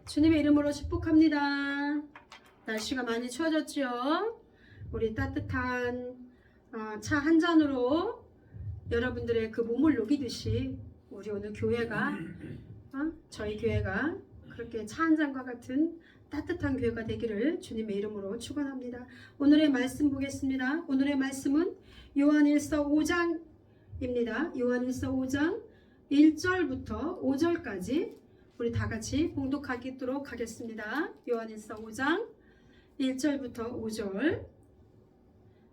주님의 이름으로 축복합니다. 날씨가 많이 추워졌죠? 우리 따뜻한 차 한 잔으로 여러분들의 그 몸을 녹이듯이 우리 오늘 교회가 저희 교회가 그렇게 차 한 잔과 같은 따뜻한 교회가 되기를 주님의 이름으로 축원합니다. 오늘의 말씀 보겠습니다. 오늘의 말씀은 요한일서 5장입니다. 요한일서 5장 1절부터 5절까지 우리 다 같이 봉독하도록 하겠습니다. 요한일서 5장 1절부터 5절.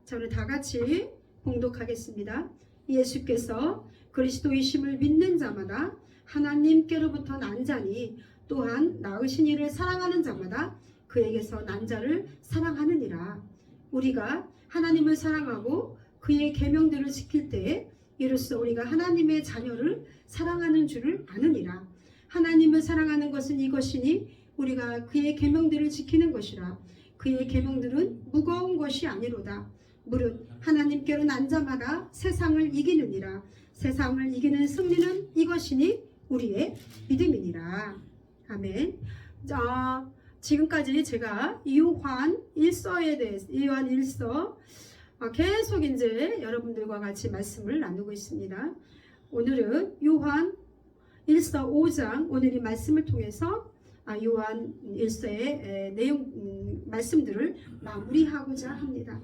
자, 우리 다 같이 봉독하겠습니다. 예수께서 그리스도이심을 믿는 자마다 하나님께로부터 난 자니 또한 낳으신 이를 사랑하는 자마다 그에게서 난 자를 사랑하느니라. 우리가 하나님을 사랑하고 그의 계명들을 지킬 때에 이로써 우리가 하나님의 자녀를 사랑하는 줄을 아느니라. 하나님을 사랑하는 것은 이것이니 우리가 그의 계명들을 지키는 것이라. 그의 계명들은 무거운 것이 아니로다. 무릇 하나님께로 난 자마다 세상을 이기느니라. 세상을 이기는 승리는 이것이니 우리의 믿음이니라. 아멘. 자, 지금까지 제가 요한 1서에 대해서 요한 1서 계속 이제 여러분들과 같이 말씀을 나누고 있습니다. 오늘은 요한 1서 5장 오늘 이 말씀을 통해서 요한 1서의 내용 말씀들을 마무리하고자 합니다.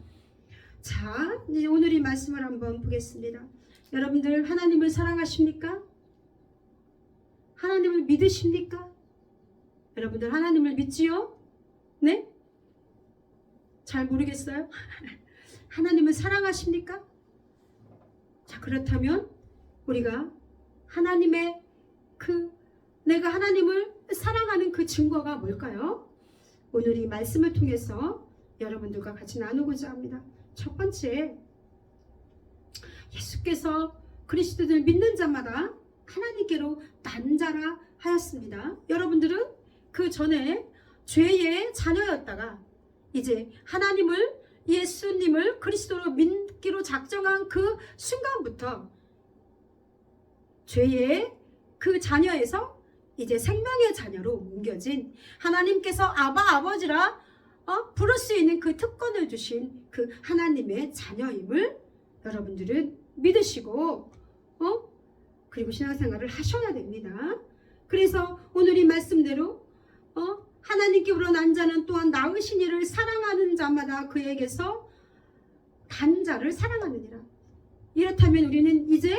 자, 오늘 이 말씀을 한번 보겠습니다. 여러분들 하나님을 사랑하십니까? 하나님을 믿으십니까? 여러분들 하나님을 믿지요? 네? 잘 모르겠어요? 하나님을 사랑하십니까? 자, 그렇다면 우리가 하나님의 내가 하나님을 사랑하는 그 증거가 뭘까요? 오늘 이 말씀을 통해서 여러분들과 같이 나누고자 합니다. 첫 번째, 예수께서 그리스도를 믿는 자마다 하나님께로 난 자라 하였습니다. 여러분들은 그 전에 죄의 자녀였다가 이제 하나님을 예수님을 그리스도로 믿기로 작정한 그 순간부터 죄의 그 자녀에서 이제 생명의 자녀로 옮겨진 하나님께서 아바 아버지라 부를 수 있는 그 특권을 주신 그 하나님의 자녀임을 여러분들은 믿으시고 그리고 신앙생활을 하셔야 됩니다. 그래서 오늘 이 말씀대로 하나님께로 난 자는 또한 낳으신 이를 사랑하는 자마다 그에게서 난 자를 사랑하느니라. 이렇다면 우리는 이제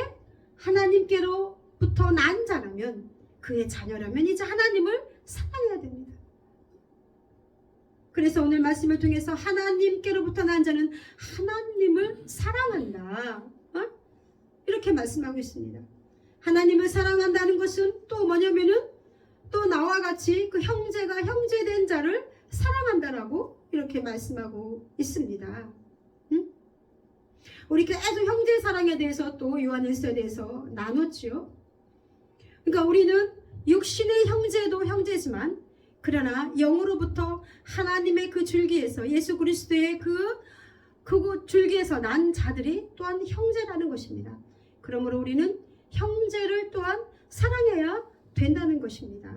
하나님께로부터 난 자라면 그의 자녀라면 이제 하나님을 사랑해야 됩니다. 그래서 오늘 말씀을 통해서 하나님께로부터 난 자는 하나님을 사랑한다. 이렇게 말씀하고 있습니다. 하나님을 사랑한다는 것은 또 뭐냐면은 또 나와 같이 그 형제가 형제된 자를 사랑한다라고 이렇게 말씀하고 있습니다. 우리 계속 형제 사랑에 대해서 또 요한일서에 대해서 나눴지요. 그러니까 우리는 육신의 형제도 형제지만 그러나 영으로부터 하나님의 그 줄기에서 예수 그리스도의 그 줄기에서 난 자들이 또한 형제라는 것입니다. 그러므로 우리는 형제를 또한 사랑해야 된다는 것입니다.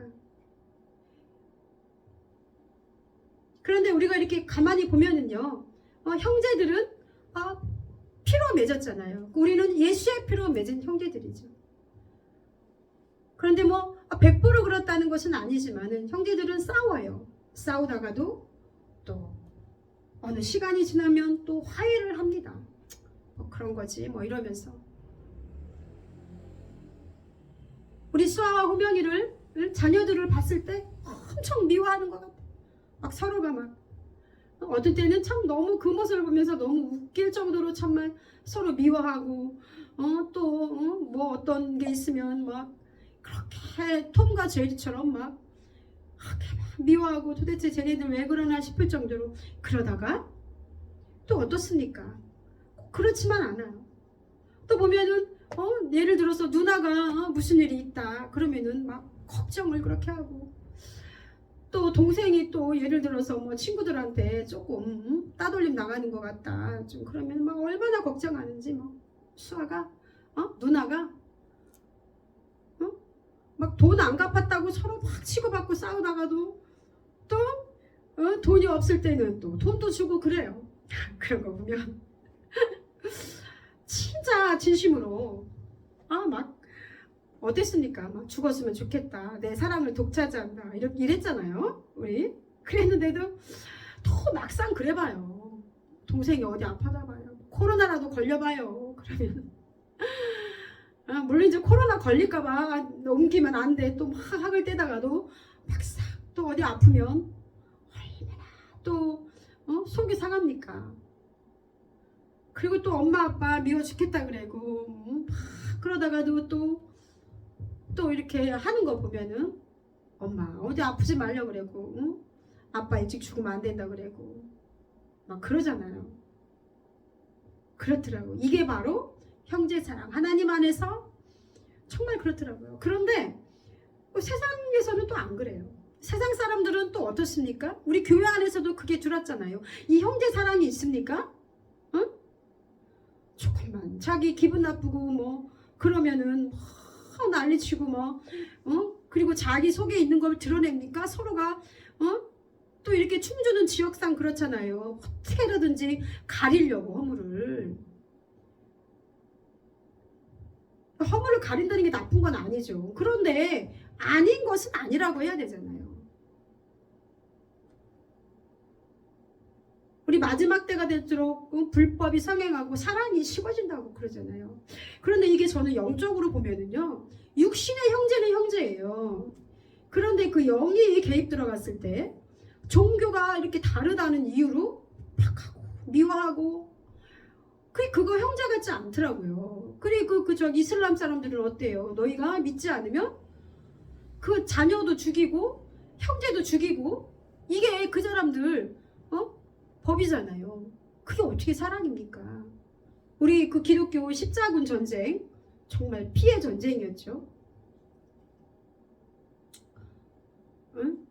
그런데 우리가 이렇게 가만히 보면은요, 형제들은 피로 맺었잖아요. 우리는 예수의 피로 맺은 형제들이죠. 그런데 100% 그렇다는 것은 아니지만은 형제들은 싸워요. 싸우다가도 또 어느 시간이 지나면 또 화해를 합니다. 그런 거지 이러면서 우리 수아와 호명이를 자녀들을 봤을 때 엄청 미워하는 것 같아. 막 서로가 막 어떤 때는 참 너무 그 모습을 보면서 너무 웃길 정도로 참말 서로 미워하고 또 어떤 게 있으면 막 그렇게 톰과 제리처럼 막 미워하고 도대체 쟤네들 왜 그러나 싶을 정도로 그러다가 또 어떻습니까? 그렇지만 않아요. 또 보면은 예를 들어서 누나가 무슨 일이 있다 그러면은 막 걱정을 그렇게 하고 또 동생이 또 예를 들어서 친구들한테 조금 따돌림 나가는 것 같다 좀 그러면 막 얼마나 걱정하는지 수아가 누나가 막 돈 안 갚았다고 서로 막 치고받고 싸우다가도 또 돈이 없을 때는 또 돈도 주고 그래요. 그런 거 보면 진짜 진심으로 막 어땠습니까? 막 죽었으면 좋겠다. 내 사랑을 독차지한다. 이렇게 이랬잖아요. 우리 그랬는데도 또 막상 그래봐요. 동생이 어디 아파다 봐요. 코로나라도 걸려봐요. 그러면 물론 이제 코로나 걸릴까봐 옮기면 안 돼. 또 막 학을 떼다가도 막상 또 어디 아프면 얼마나 또 속이 상합니까? 그리고 또 엄마 아빠 미워 죽겠다 그래고 막 그러다가도 또 이렇게 하는 거 보면은 엄마 어디 아프지 말려고 그래고 아빠 일찍 죽으면 안 된다 그래고 막 그러잖아요. 그렇더라고. 이게 바로 형제 사랑. 하나님 안에서 정말 그렇더라고요. 그런데 세상에서는 또 안 그래요. 세상 사람들은 또 어떻습니까? 우리 교회 안에서도 그게 들었잖아요. 이 형제 사랑이 있습니까? 조금만 자기 기분 나쁘고 뭐 그러면은 난리치고 그리고 자기 속에 있는 걸 드러냅니까? 서로가 또 이렇게 춤주는 지역상 그렇잖아요. 어떻게라든지 가리려고 허물을 가린다는 게 나쁜 건 아니죠. 그런데 아닌 것은 아니라고 해야 되잖아요. 우리 마지막 때가 될수록 불법이 성행하고 사랑이 식어진다고 그러잖아요. 그런데 이게 저는 영적으로 보면은요, 육신의 형제는 형제예요. 그런데 그 영이 개입 들어갔을 때 종교가 이렇게 다르다는 이유로 막 하고 미워하고 그거 형제 같지 않더라고요. 그리고 저 이슬람 사람들은 어때요? 너희가 믿지 않으면 그 자녀도 죽이고 형제도 죽이고 이게 그 사람들 법이잖아요. 그게 어떻게 사랑입니까? 우리 그 기독교 십자군 전쟁 정말 피해 전쟁이었죠. 응?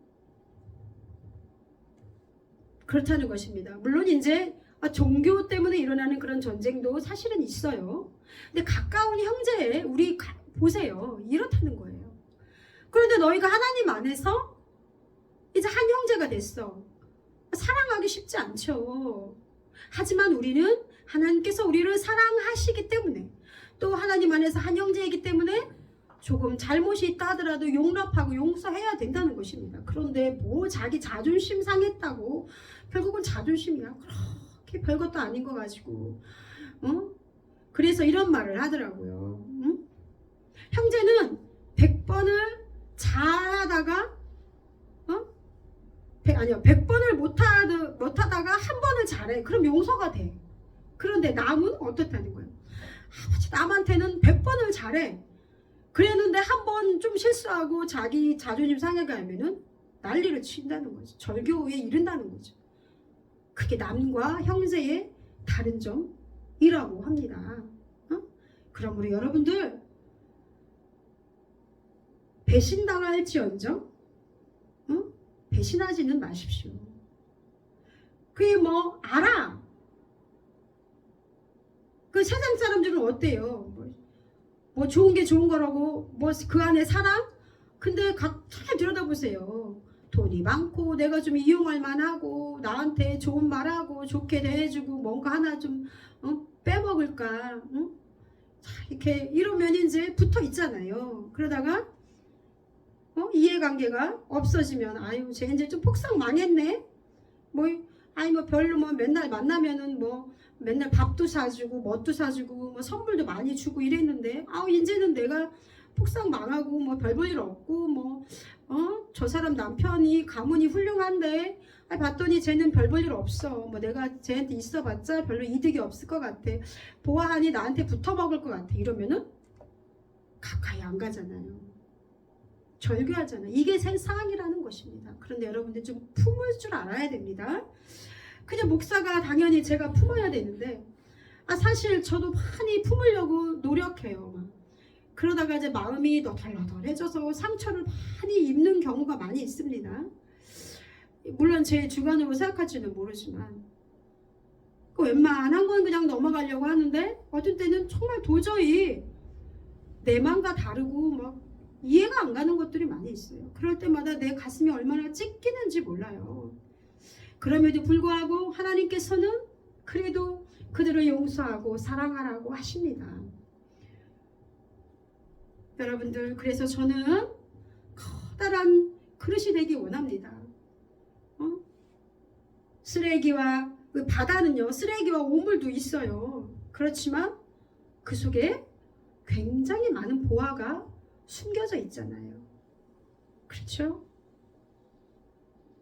그렇다는 것입니다. 물론 이제 종교 때문에 일어나는 그런 전쟁도 사실은 있어요. 근데 가까운 형제 우리 보세요. 이렇다는 거예요. 그런데 너희가 하나님 안에서 이제 한 형제가 됐어. 사랑하기 쉽지 않죠. 하지만 우리는 하나님께서 우리를 사랑하시기 때문에 또 하나님 안에서 한 형제이기 때문에 조금 잘못이 있다 하더라도 용납하고 용서해야 된다는 것입니다. 그런데 뭐 자기 자존심 상했다고 결국은 자존심이야. 그렇게 별것도 아닌 거 가지고 그래서 이런 말을 하더라고요. 형제는 100번을 잘하다가 100번을 못하다가 한 번을 잘해. 그럼 용서가 돼. 그런데 남은 어떻다는 거예요? 아버지 남한테는 100번을 잘해. 그랬는데 한 번 좀 실수하고 자기 자존심 상하게 하면은 난리를 친다는 거죠. 절교에 이른다는 거죠. 그게 남과 형제의 다른 점이라고 합니다. 그럼 우리 여러분들 배신당할지언정 배신하지는 마십시오. 그게 뭐 알아. 그 세상 사람들은 어때요? 뭐 좋은 게 좋은 거라고 뭐 그 안에 사랑? 근데 잘 들여다보세요. 돈이 많고 내가 좀 이용할 만하고 나한테 좋은 말하고 좋게 대해주고 뭔가 하나 좀 빼먹을까? 이렇게 이러면 이제 붙어 있잖아요. 그러다가 이해관계가 없어지면 아유 쟤 이제 좀 폭삭 망했네. 뭐 별로 뭐 맨날 만나면은 뭐 맨날 밥도 사주고 뭣도 사주고 뭐 선물도 많이 주고 이랬는데 이제는 내가 폭삭 망하고 뭐 별 볼 일 없고 뭐 저 사람 남편이 가문이 훌륭한데 봤더니 쟤는 별 볼 일 없어. 뭐 내가 쟤한테 있어봤자 별로 이득이 없을 것 같아. 보아하니 나한테 붙어먹을 것 같아. 이러면은 가까이 안 가잖아요. 절교하잖아요. 이게 세상이라는 것입니다. 그런데 여러분들 좀 품을 줄 알아야 됩니다. 그냥 목사가 당연히 제가 품어야 되는데 사실 저도 많이 품으려고 노력해요. 그러다가 이제 마음이 너덜너덜해져서 상처를 많이 입는 경우가 많이 있습니다. 물론 제 주관으로 생각할지는 모르지만 웬만한 건 그냥 넘어가려고 하는데 어떤 때는 정말 도저히 내 맘과 다르고 막 이해가 안 가는 것들이 많이 있어요. 그럴 때마다 내 가슴이 얼마나 찢기는지 몰라요. 그럼에도 불구하고 하나님께서는 그래도 그들을 용서하고 사랑하라고 하십니다. 여러분들, 그래서 저는 커다란 그릇이 되기 원합니다. 쓰레기와 그 바다는요, 쓰레기와 오물도 있어요. 그렇지만 그 속에 굉장히 많은 보화가 숨겨져 있잖아요. 그렇죠?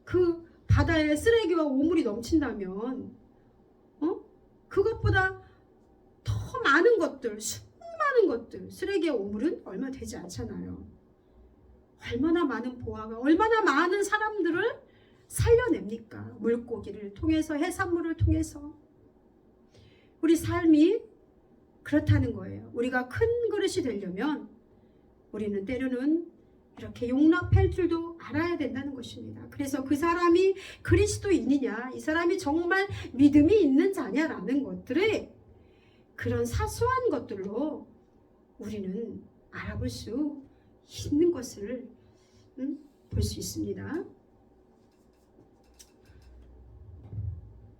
그 바다에 쓰레기와 오물이 넘친다면 그것보다 더 많은 것들, 수많은 것들, 쓰레기와 오물은 얼마 되지 않잖아요. 얼마나 많은 보화가, 얼마나 많은 사람들을 살려냅니까? 물고기를 통해서, 해산물을 통해서. 우리 삶이 그렇다는 거예요. 우리가 큰 그릇이 되려면 우리는 때로는 이렇게 용납할 줄도 알아야 된다는 것입니다. 그래서 그 사람이 그리스도인이냐, 이 사람이 정말 믿음이 있는 자냐라는 것들을, 그런 사소한 것들로 우리는 알아볼 수 있는 것을 볼 수 있습니다.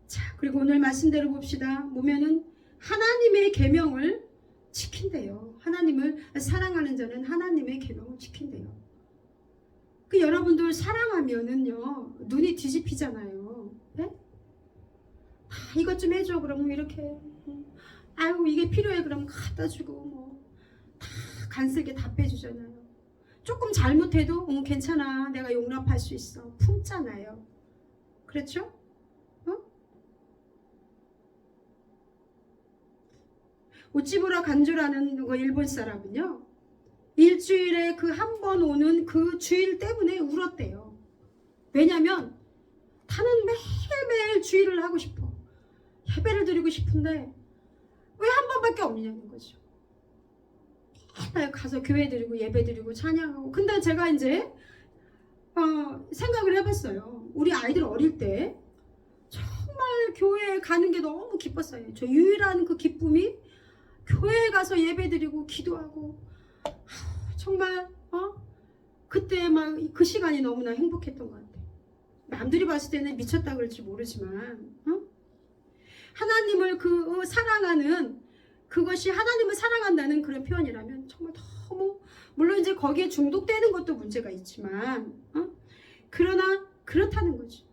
자, 그리고 오늘 말씀대로 봅시다. 보면은 하나님의 계명을 지킨대요. 하나님을 사랑하는 자는 하나님의 계명을 지킨대요. 그 여러분들 사랑하면은요, 눈이 뒤집히잖아요. 네? 이것 좀 해줘. 그러면 이렇게, 아유 이게 필요해. 그러면 갖다 주고, 뭐 다 간슬게 답해주잖아요. 조금 잘못해도 괜찮아, 내가 용납할 수 있어, 품잖아요. 그렇죠? 우찌부라 간주라는 그 일본 사람은요, 일주일에 그 한 번 오는 그 주일 때문에 울었대요. 왜냐면 나는 매일매일 주일을 하고 싶어, 예배를 드리고 싶은데 왜 한 번밖에 없냐는 거죠. 매일 가서 교회 드리고 예배 드리고 찬양하고. 근데 제가 이제 생각을 해봤어요. 우리 아이들 어릴 때 정말 교회에 가는 게 너무 기뻤어요. 저 유일한 그 기쁨이 교회에 가서 예배 드리고 기도하고, 정말 그때 막 그 시간이 너무나 행복했던 것 같아요. 남들이 봤을 때는 미쳤다 그럴지 모르지만 하나님을 사랑하는, 그것이 하나님을 사랑한다는 그런 표현이라면 정말 너무, 물론 이제 거기에 중독되는 것도 문제가 있지만 그러나 그렇다는 거죠.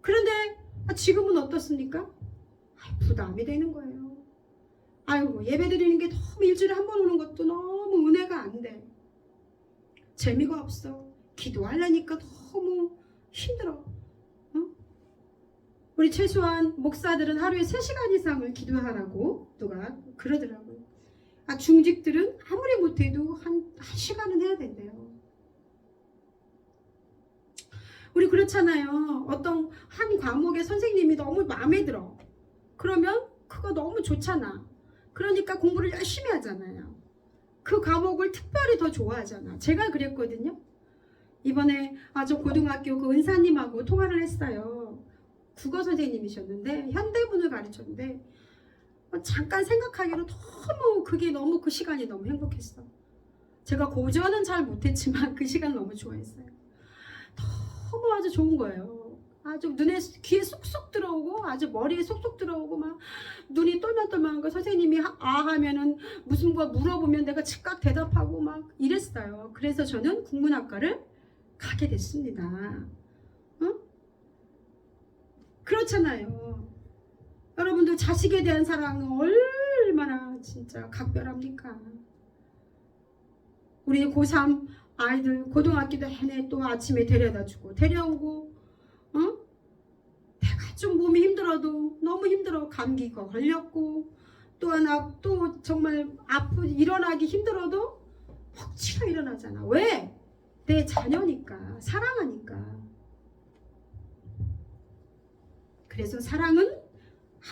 그런데 지금은 어떻습니까? 부담이 되는 거예요. 아이고, 예배 드리는 게 너무, 일주일에 한 번 오는 것도 너무 은혜가 안 돼. 재미가 없어. 기도하려니까 너무 힘들어. 우리 최소한 목사들은 하루에 3시간 이상을 기도하라고 누가 그러더라고요. 중직들은 아무리 못해도 한 시간은 해야 된대요. 우리 그렇잖아요. 어떤 한 과목의 선생님이 너무 마음에 들어. 그러면 그거 너무 좋잖아. 그러니까 공부를 열심히 하잖아요. 그 과목을 특별히 더 좋아하잖아. 제가 그랬거든요. 이번에 저 고등학교 그 은사님하고 통화를 했어요. 국어 선생님이셨는데 현대문을 가르쳤는데 잠깐 생각하기로 너무 그 시간이 너무 행복했어. 제가 고전은 잘 못했지만 그 시간 너무 좋아했어요. 너무 아주 좋은 거예요. 아주 귀에 쏙쏙 들어오고, 아주 머리에 쏙쏙 들어오고, 막 눈이 똘망똘망한 거 선생님이 하면은 무슨 거 물어보면 내가 즉각 대답하고 막 이랬어요. 그래서 저는 국문학과를 가게 됐습니다. 그렇잖아요. 여러분들 자식에 대한 사랑은 얼마나 진짜 각별합니까? 우리 고3 아이들 고등학교 내내 또 아침에 데려다주고 데려오고, 내가 좀 몸이 힘들어도 너무 힘들어, 감기가 걸렸고, 또 하나 또 정말 일어나기 힘들어도 억지로 일어나잖아. 왜? 내 자녀니까, 사랑하니까. 그래서 사랑은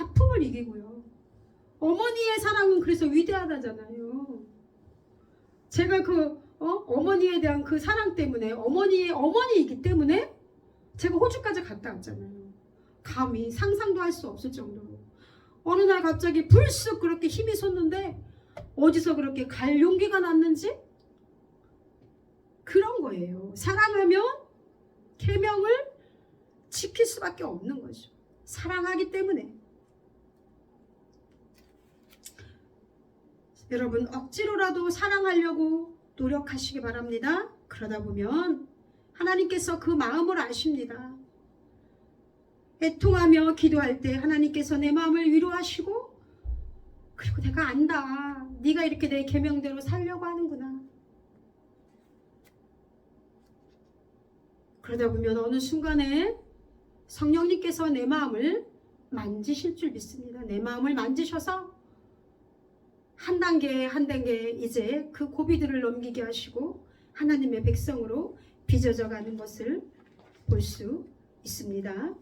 아픔을 이기고요. 어머니의 사랑은 그래서 위대하다잖아요. 제가 어머니에 대한 그 사랑 때문에, 어머니이기 때문에 제가 호주까지 갔다 왔잖아요. 감히 상상도 할 수 없을 정도로. 어느 날 갑자기 불쑥 그렇게 힘이 솟는데 어디서 그렇게 갈 용기가 났는지 그런 거예요. 사랑하면 계명을 지킬 수밖에 없는 거죠. 사랑하기 때문에. 여러분 억지로라도 사랑하려고 노력하시기 바랍니다. 그러다 보면 하나님께서 그 마음을 아십니다. 애통하며 기도할 때 하나님께서 내 마음을 위로하시고, 그리고 내가 안다. 네가 이렇게 내 계명대로 살려고 하는구나. 그러다 보면 어느 순간에 성령님께서 내 마음을 만지실 줄 믿습니다. 내 마음을 만지셔서 한 단계 한 단계 이제 그 고비들을 넘기게 하시고 하나님의 백성으로 빚어져 가는 것을 볼 수 있습니다.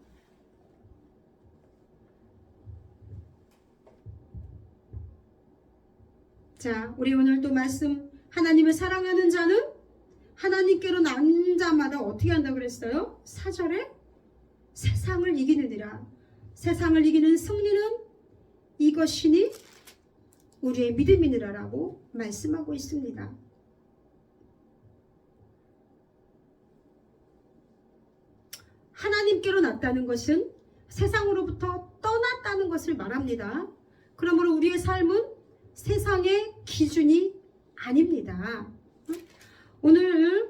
자, 우리 오늘 또 말씀, 하나님을 사랑하는 자는 하나님께로 난 자마다 어떻게 한다고 그랬어요? 4절에 세상을 이기느니라. 세상을 이기는 승리는 이것이니 우리의 믿음이니라라고 말씀하고 있습니다. 하나님께로 났다는 것은 세상으로부터 떠났다는 것을 말합니다. 그러므로 우리의 삶은 세상의 기준이 아닙니다. 오늘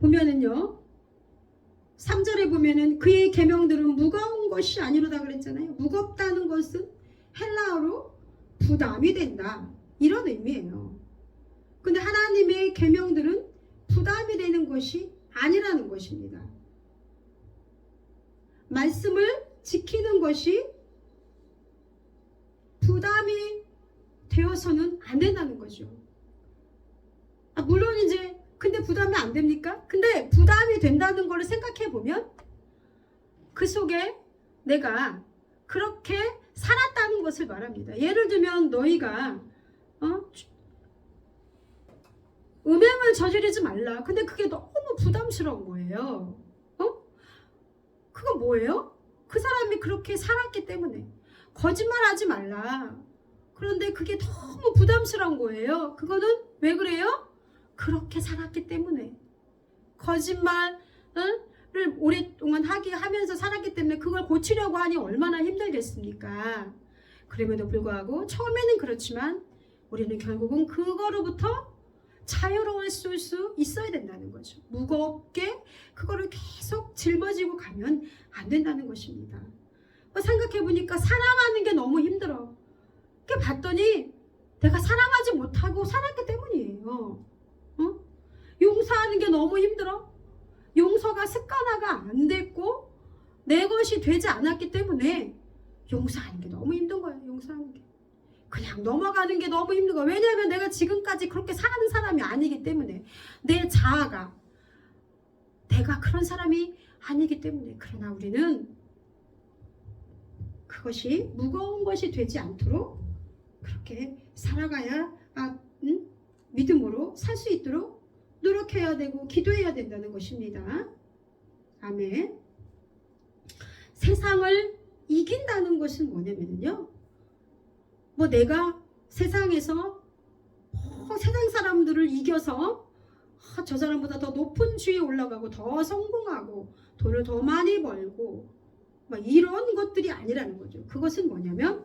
보면은요, 3절에 보면은 그의 계명들은 무거운 것이 아니로다 그랬잖아요. 무겁다는 것은 헬라어로 부담이 된다, 이런 의미예요. 근데 하나님의 계명들은 부담이 되는 것이 아니라는 것입니다. 말씀을 지키는 것이 부담이 되어서는 안 된다는 거죠. 물론 이제 근데 부담이 안 됩니까? 근데 부담이 된다는 걸 생각해 보면 그 속에 내가 그렇게 살았다는 것을 말합니다. 예를 들면 너희가 음행을 저지르지 말라. 근데 그게 너무 부담스러운 거예요. 그건 뭐예요? 그 사람이 그렇게 살았기 때문에. 거짓말하지 말라. 그런데 그게 너무 부담스러운 거예요. 그거는 왜 그래요? 그렇게 살았기 때문에. 거짓말을 오랫동안 하면서 살았기 때문에 그걸 고치려고 하니 얼마나 힘들겠습니까? 그럼에도 불구하고 처음에는 그렇지만 우리는 결국은 그거로부터 자유로울 수 있어야 된다는 거죠. 무겁게 그거를 계속 짊어지고 가면 안 된다는 것입니다. 생각해보니까 사랑하는 게 너무 힘들어. 봤더니 내가 사랑하지 못하고 살았기 때문이에요. 용서하는 게 너무 힘들어. 용서가 습관화가 안 됐고 내 것이 되지 않았기 때문에 용서하는 게 너무 힘든 거예요. 용서하는 게. 그냥 넘어가는 게 너무 힘든 거예요. 왜냐하면 내가 지금까지 그렇게 사는 사람이 아니기 때문에. 내 자아가 내가 그런 사람이 아니기 때문에. 그러나 우리는 그것이 무거운 것이 되지 않도록 그렇게 살아가야 믿음으로 살 수 있도록 노력해야 되고 기도해야 된다는 것입니다. 아멘. 세상을 이긴다는 것은 뭐냐면요, 내가 세상에서 세상 사람들을 이겨서 저 사람보다 더 높은 지위에 올라가고 더 성공하고 돈을 더 많이 벌고 이런 것들이 아니라는 거죠. 그것은 뭐냐면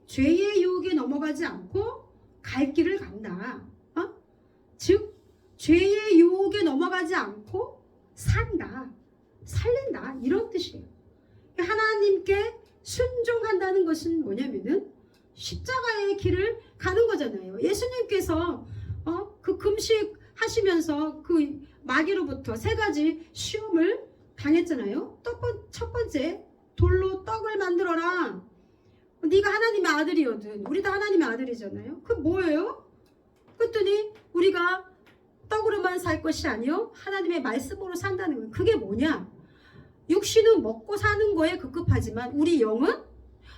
죄의 유혹에 넘어가지 않고 갈 길을 간다. 즉 죄의 유혹에 넘어가지 않고 산다, 살린다, 이런 뜻이에요. 하나님께 순종한다는 것은 뭐냐면은 십자가의 길을 가는 거잖아요. 예수님께서 그 금식 하시면서 그 마귀로부터 3가지 시험을 당했잖아요. 첫 번째, 돌로 떡을 만들어라. 네가 하나님의 아들이거든. 우리도 하나님의 아들이잖아요. 그 뭐예요? 그랬더니 우리가 떡으로만 살 것이 아니요 하나님의 말씀으로 산다는 거예요. 그게 뭐냐? 육신은 먹고 사는 거에 급급하지만 우리 영은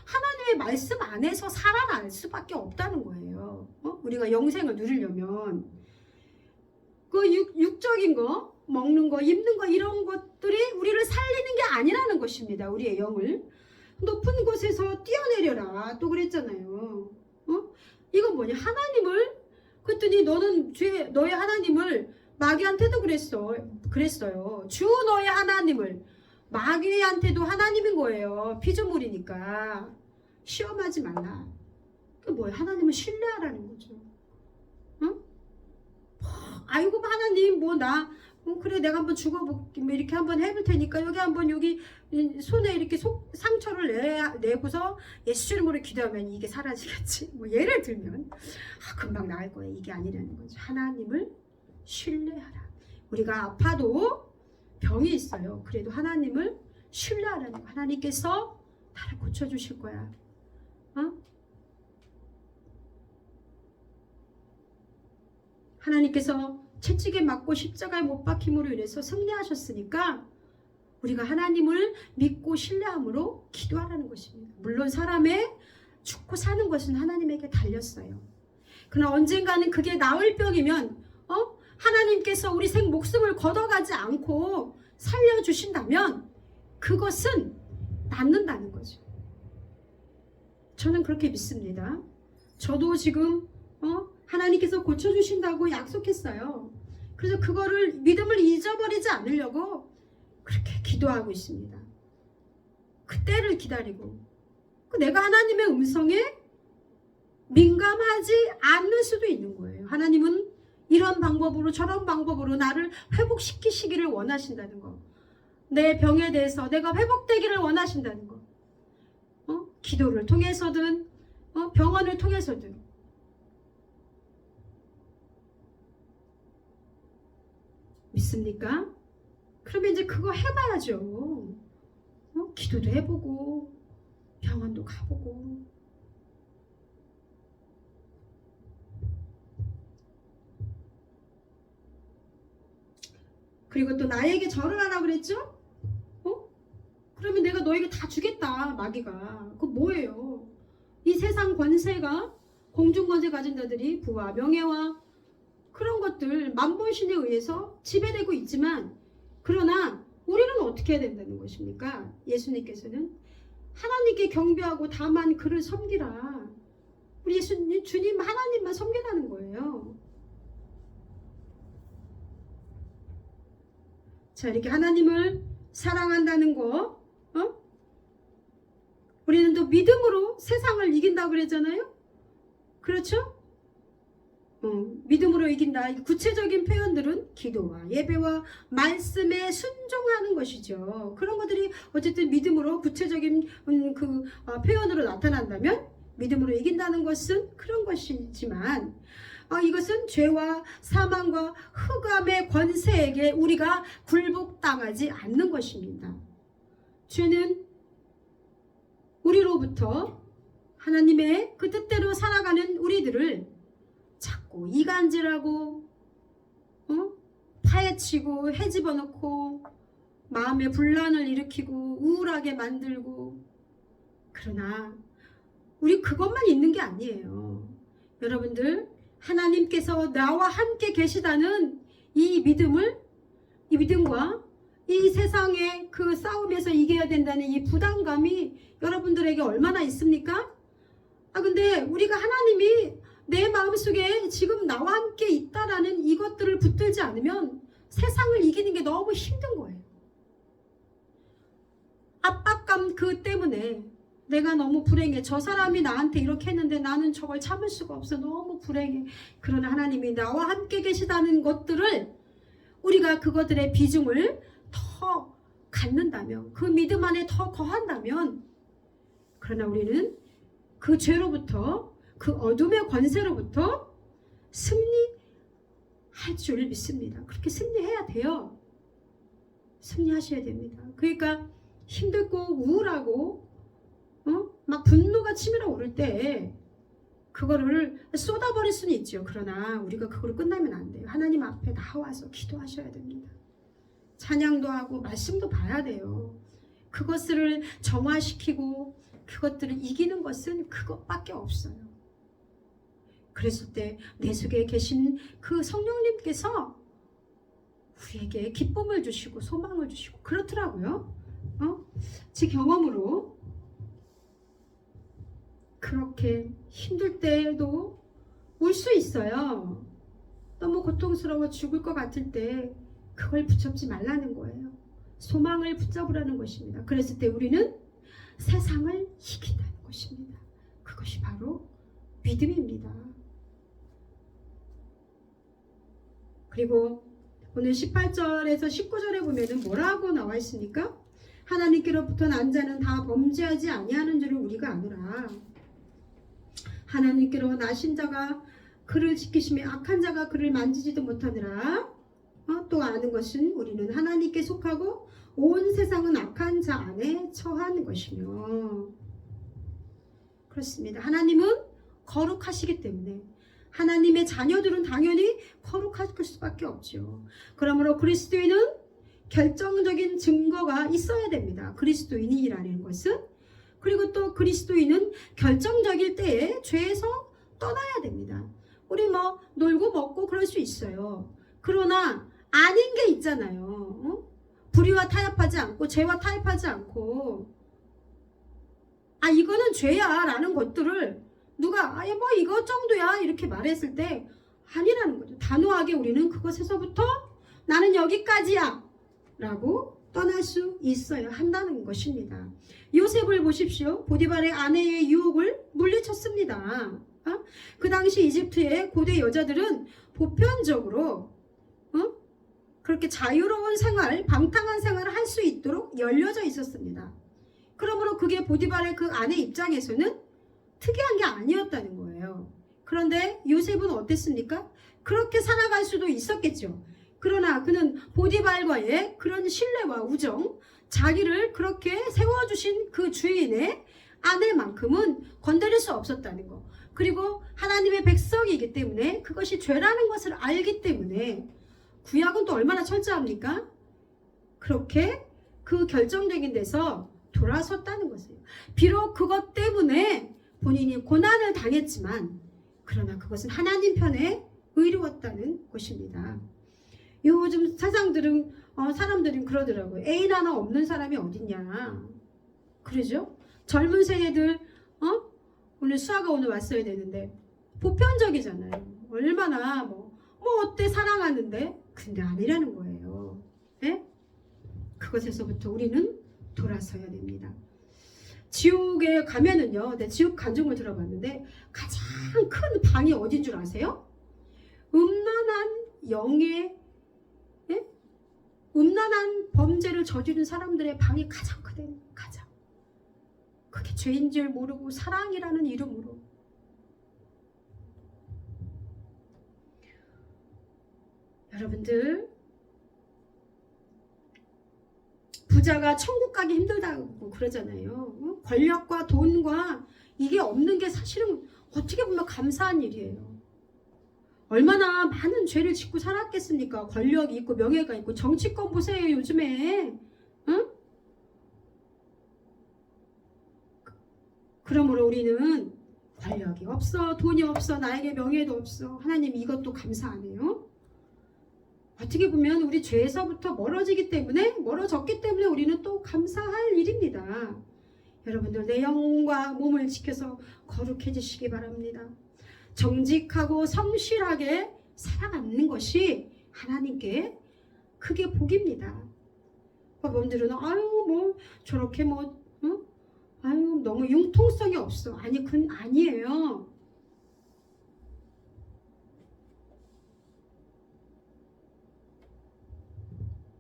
하나님의 말씀 안에서 살아날 수밖에 없다는 거예요. 우리가 영생을 누리려면 그 육적인 거, 먹는 거, 입는 거, 이런 것들이 우리를 살리는 게 아니라는 것입니다. 우리의 영을 높은 곳에서 뛰어내려라 또 그랬잖아요. 이건 뭐냐? 하나님을 그랬더니 너는 너의 하나님을 마귀한테도 그랬어요. 주 너의 하나님을 마귀한테도 하나님인 거예요. 피조물이니까 시험하지 말라. 그 뭐야? 하나님을 신뢰하라는 거죠. 응? 아이고 하나님 그래 내가 한번 죽어볼게 이렇게 한번 해볼 테니까 여기 손에 이렇게 상처를 내고서 예수 이름으로 기도하면 이게 사라지겠지. 뭐 예를 들면 금방 나을 거야. 이게 아니라는 거죠. 하나님을 신뢰하라. 우리가 아파도 병이 있어요. 그래도 하나님을 신뢰하라는 거. 하나님께서 나를 고쳐주실 거야. 하나님께서 채찍에 맞고 십자가에 못 박힘으로 인해서 승리하셨으니까 우리가 하나님을 믿고 신뢰함으로 기도하라는 것입니다. 물론 사람의 죽고 사는 것은 하나님에게 달렸어요. 그러나 언젠가는 그게 나을 병이면 하나님께서 우리 목숨을 걷어가지 않고 살려주신다면 그것은 낫는다는 거죠. 저는 그렇게 믿습니다. 저도 지금 하나님께서 고쳐주신다고 약속했어요. 그래서 그거를 믿음을 잊어버리지 않으려고 그렇게 기도하고 있습니다. 그때를 기다리고 내가 하나님의 음성에 민감하지 않을 수도 있는 거예요. 하나님은 이런 방법으로 저런 방법으로 나를 회복시키시기를 원하신다는 거. 내 병에 대해서 내가 회복되기를 원하신다는 거. 기도를 통해서든 병원을 통해서든 믿습니까? 그러면 이제 그거 해봐야죠. 기도도 해보고 병원도 가보고. 그리고 또 나에게 절을 하라고 그랬죠? 그러면 내가 너에게 다 주겠다. 마귀가. 그거 뭐예요? 이 세상 권세가 공중권세 가진 자들이 부와 명예와 그런 것들 만본신에 의해서 지배되고 있지만 그러나 우리는 어떻게 해야 된다는 것입니까? 예수님께서는 하나님께 경배하고 다만 그를 섬기라. 우리 예수님 주님 하나님만 섬기라는 거예요. 자, 이렇게 하나님을 사랑한다는 거 우리는 또 믿음으로 세상을 이긴다고 그랬잖아요. 그렇죠? 믿음으로 이긴다. 구체적인 표현들은 기도와 예배와 말씀에 순종하는 것이죠. 그런 것들이 어쨌든 믿음으로 구체적인 표현으로 나타난다면 믿음으로 이긴다는 것은 그런 것이지만 이것은 죄와 사망과 흑암의 권세에게 우리가 굴복당하지 않는 것입니다. 죄는 우리로부터 하나님의 그 뜻대로 살아가는 우리들을 자꾸 이간질하고 파헤치고 헤집어놓고 마음에 분란을 일으키고 우울하게 만들고. 그러나 우리 그것만 있는 게 아니에요. 여러분들 하나님께서 나와 함께 계시다는 이 믿음과 이 세상의 그 싸움에서 이겨야 된다는 이 부담감이 여러분들에게 얼마나 있습니까? 근데 우리가 하나님이 내 마음속에 지금 나와 함께 있다라는 이것들을 붙들지 않으면 세상을 이기는 게 너무 힘든 거예요. 압박감 그 때문에 내가 너무 불행해. 저 사람이 나한테 이렇게 했는데 나는 저걸 참을 수가 없어. 너무 불행해. 그러나 하나님이 나와 함께 계시다는 것들을 우리가 그것들의 비중을 더 갖는다면, 그 믿음 안에 더 거한다면, 그러나 우리는 그 죄로부터, 그 어둠의 권세로부터 승리할 줄 믿습니다. 그렇게 승리해야 돼요. 승리하셔야 됩니다. 그러니까 힘들고 우울하고 막 분노가 치밀어 오를 때 그거를 쏟아버릴 수는 있죠. 그러나 우리가 그거로 끝나면 안 돼요. 하나님 앞에 나와서 기도하셔야 됩니다. 찬양도 하고 말씀도 봐야 돼요. 그것을 정화시키고 그것들을 이기는 것은 그것밖에 없어요. 그랬을 때 내 속에 계신 그 성령님께서 우리에게 기쁨을 주시고 소망을 주시고 그렇더라고요. 제 경험으로 그렇게 힘들 때에도 울 수 있어요. 너무 고통스러워 죽을 것 같을 때 그걸 붙잡지 말라는 거예요. 소망을 붙잡으라는 것입니다. 그랬을 때 우리는 세상을 이긴다는 것입니다. 그것이 바로 믿음입니다. 그리고 오늘 18절에서 19절에 보면은 뭐라고 나와 있습니까? 하나님께로부터 난 자는 다 범죄하지 아니하는 줄을 우리가 아노라. 하나님께로 나신 자가 그를 지키시며 악한 자가 그를 만지지도 못하느라. 또 아는 것은 우리는 하나님께 속하고 온 세상은 악한 자 안에 처한 것이며. 그렇습니다. 하나님은 거룩하시기 때문에 하나님의 자녀들은 당연히 거룩할 수밖에 없죠. 그러므로 그리스도인은 결정적인 증거가 있어야 됩니다. 그리스도인이라는 것은. 그리고 또 그리스도인은 결정적일 때에 죄에서 떠나야 됩니다. 우리 뭐 놀고 먹고 그럴 수 있어요. 그러나 아닌 게 있잖아요. 불의와 타협하지 않고 죄와 타협하지 않고 이거는 죄야 라는 것들을 누가 뭐 이거 정도야 이렇게 말했을 때 아니라는 거죠. 단호하게 우리는 그것에서부터 나는 여기까지야 라고 떠날 수 있어야 한다는 것입니다. 요셉을 보십시오. 보디발의 아내의 유혹을 물리쳤습니다. 그 당시 이집트의 고대 여자들은 보편적으로 그렇게 자유로운 생활, 방탕한 생활을 할 수 있도록 열려져 있었습니다. 그러므로 그게 보디발의 그 아내 입장에서는 특이한 게 아니었다는 거예요. 그런데 요셉은 어땠습니까? 그렇게 살아갈 수도 있었겠죠. 그러나 그는 보디발과의 그런 신뢰와 우정, 자기를 그렇게 세워주신 그 주인의 아내만큼은 건드릴 수 없었다는 거. 그리고 하나님의 백성이기 때문에 그것이 죄라는 것을 알기 때문에 구약은 또 얼마나 철저합니까? 그렇게 그 결정적인 데서 돌아섰다는 것이에요. 비록 그것 때문에 본인이 고난을 당했지만 그러나 그것은 하나님 편에 의로웠다는 것입니다. 요즘 사람들은 그러더라고요. 애인 하나 없는 사람이 어딨냐. 그러죠? 젊은 세대들 오늘 수아가 오늘 왔어야 되는데 보편적이잖아요. 얼마나 뭐 어때 사랑하는데 근데 아니라는 거예요. 네? 그것에서부터 우리는 돌아서야 됩니다. 지옥에 가면은요, 내 지옥 간증을 들어봤는데 가장 큰 방이 어딘 줄 아세요? 음란한 영의 음란한 범죄를 저지른 사람들의 방이 가장 크대. 가장. 그게 죄인 줄 모르고 사랑이라는 이름으로. 여러분들, 부자가 천국 가기 힘들다고 그러잖아요. 권력과 돈과 이게 없는 게 사실은 어떻게 보면 감사한 일이에요. 얼마나 많은 죄를 짓고 살았겠습니까? 권력이 있고 명예가 있고. 정치권 보세요 요즘에. 응? 그러므로 우리는 권력이 없어, 돈이 없어, 나에게 명예도 없어. 하나님 이것도 감사하네요. 어떻게 보면 우리 죄에서부터 멀어졌기 때문에 우리는 또 감사할 일입니다. 여러분들 내 영과 몸을 지켜서 거룩해지시기 바랍니다. 정직하고 성실하게 살아가는 것이 하나님께 크게 복입니다. 여러분들은 저렇게 너무 융통성이 없어. 아니 그건 아니에요.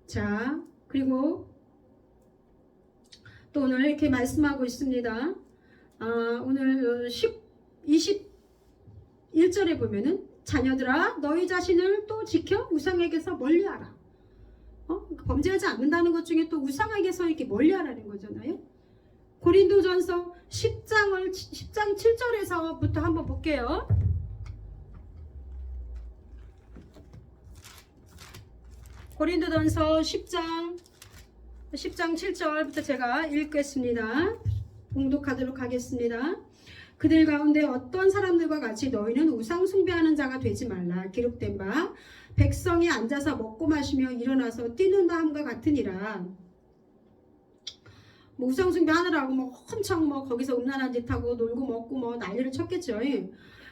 자, 그리고 또 오늘 이렇게 말씀하고 있습니다. 오늘 21절에 보면은 자녀들아 너희 자신을 또 지켜 우상에게서 멀리하라. 범죄하지 않는다는 것 중에 또 우상에게서 이렇게 멀리하라는 거잖아요. 고린도전서 10장 7절에서부터 한번 볼게요. 고린도전서 10장 7절부터 제가 읽겠습니다. 봉독하도록 하겠습니다. 그들 가운데 어떤 사람들과 같이 너희는 우상 숭배하는 자가 되지 말라. 기록된 바 백성이 앉아서 먹고 마시며 일어나서 뛰는다 함과 같으니라. 뭐 우상숭배 하느라고 뭐 엄청 뭐 거기서 음란한 짓 하고 놀고 먹고 뭐 난리를 쳤겠죠.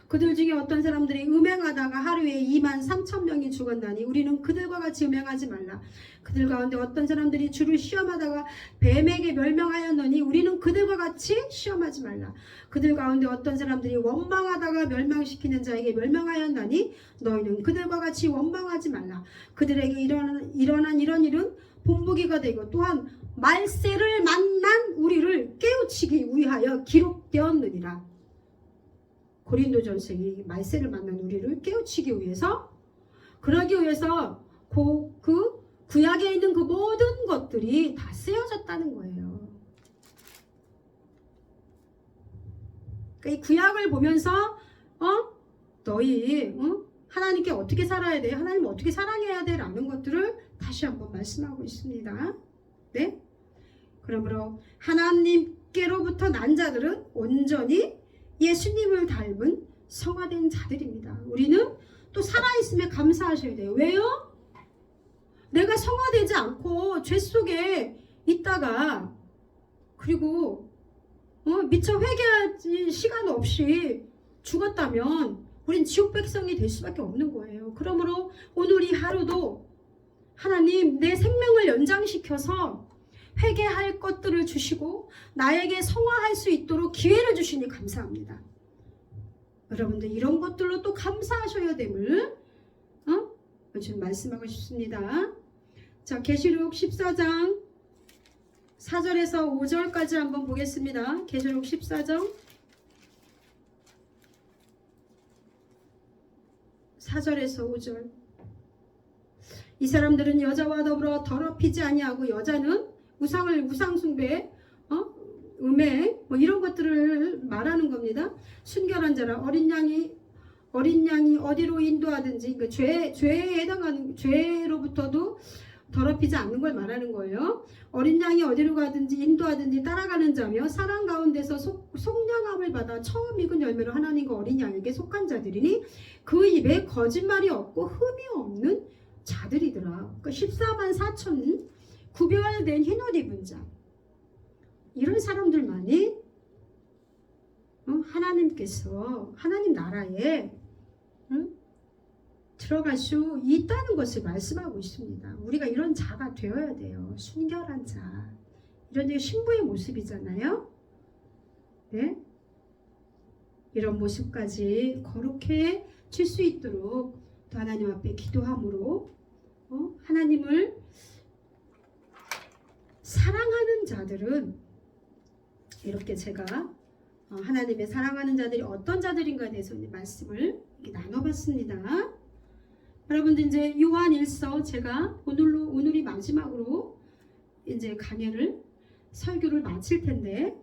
그들 중에 어떤 사람들이 음행하다가 하루에 23,000명이 죽었나니 우리는 그들과 같이 음행하지 말라. 그들 가운데 어떤 사람들이 주를 시험하다가 뱀에게 멸명하였느니 우리는 그들과 같이 시험하지 말라. 그들 가운데 어떤 사람들이 원망하다가 멸망시키는 자에게 멸망하였나니 너희는 그들과 같이 원망하지 말라. 그들에게 일어난 이런 일은 본보기가 되고 또한 말세를 만난 우리를 깨우치기 위하여 기록되었느니라. 고린도전서에 말세를 만난 우리를 깨우치기 위해서, 그러기 위해서 그 구약에 있는 그 모든 것들이 다 쓰여졌다는 거예요. 그러니까 이 구약을 보면서 너희 하나님께 어떻게 살아야 돼? 하나님 어떻게 사랑해야 돼? 라는 것들을 다시 한번 말씀하고 있습니다. 네? 그러므로 하나님께로부터 난 자들은 온전히 예수님을 닮은 성화된 자들입니다. 우리는 또 살아있음에 감사하셔야 돼요. 왜요? 내가 성화되지 않고 죄 속에 있다가 그리고 미처 회개할 시간 없이 죽었다면 우린 지옥 백성이 될 수밖에 없는 거예요. 그러므로 오늘 이 하루도 하나님 내 생명을 연장시켜서 회개할 것들을 주시고 나에게 성화할 수 있도록 기회를 주시니 감사합니다. 여러분들 이런 것들로 또 감사하셔야 됨을 지금 말씀하고 싶습니다. 자, 계시록 14장 4절에서 5절까지 한번 보겠습니다. 계시록 14장 4절에서 5절. 이 사람들은 여자와 더불어 더럽히지 아니하고 여자는 우상숭배, 음행 뭐 이런 것들을 말하는 겁니다. 순결한 자라 어린 양이 어디로 인도하든지 그 죄에 해당하는 죄로부터도 더럽히지 않는 걸 말하는 거예요. 어린 양이 어디로 가든지 인도하든지 따라가는 자며 사랑 가운데서 속량함을 받아 처음 익은 열매로 하나님과 어린 양에게 속한 자들이니 그 입에 거짓말이 없고 흠이 없는 자들이더라. 그러니까 14만 4천 구별된 흰옷 입은 자, 이런 사람들만이 하나님께서 하나님 나라에 들어갈 수 있다는 것을 말씀하고 있습니다. 우리가 이런 자가 되어야 돼요. 순결한 자. 이런 게 신부의 모습이잖아요. 네? 이런 모습까지 거룩해질 수 있도록 또 하나님 앞에 기도함으로 하나님을 사랑하는 자들은 이렇게 제가 하나님의 사랑하는 자들이 어떤 자들인가에 대해서 말씀을 이렇게 나눠봤습니다. 여러분들 이제 요한 1서 제가 오늘이 마지막으로 이제 강연을 설교를 마칠 텐데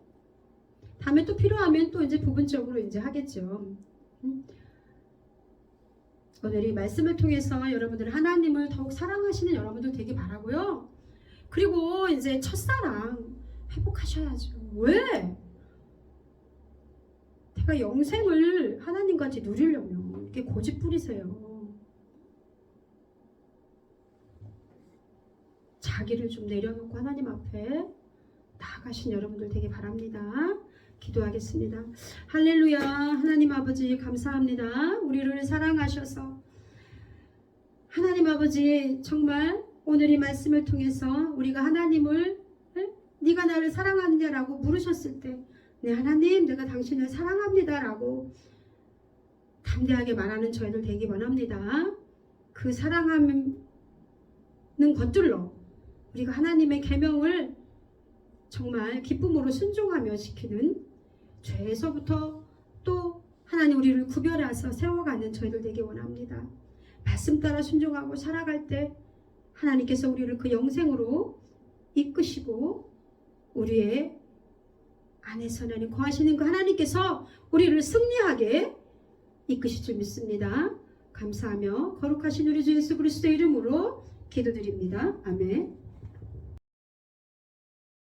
다음에 또 필요하면 또 이제 부분적으로 이제 하겠죠. 오늘 이 말씀을 통해서 여러분들 하나님을 더욱 사랑하시는 여러분들 되길 바라고요. 그리고 이제 첫사랑 회복하셔야죠. 왜? 내가 영생을 하나님같이 누리려면 이렇게 고집 부리세요. 자기를 좀 내려놓고 하나님 앞에 나아가신 여러분들 되길 바랍니다. 기도하겠습니다. 할렐루야. 하나님 아버지 감사합니다. 우리를 사랑하셔서 하나님 아버지 정말 오늘 이 말씀을 통해서 우리가 하나님을 네가 나를 사랑하느냐라고 물으셨을 때 네 하나님 내가 당신을 사랑합니다 라고 담대하게 말하는 저희들 되기 원합니다. 그 사랑하는 것들로 우리가 하나님의 계명을 정말 기쁨으로 순종하며 지키는 죄에서부터 또 하나님 우리를 구별해서 세워가는 저희들 되기 원합니다. 말씀 따라 순종하고 살아갈 때 하나님께서 우리를 그 영생으로 이끄시고 우리의 안에서 하나님 거하시는 그 하나님께서 우리를 승리하게 이끄실 줄 믿습니다. 감사하며 거룩하신 우리 주 예수 그리스도의 이름으로 기도드립니다. 아멘.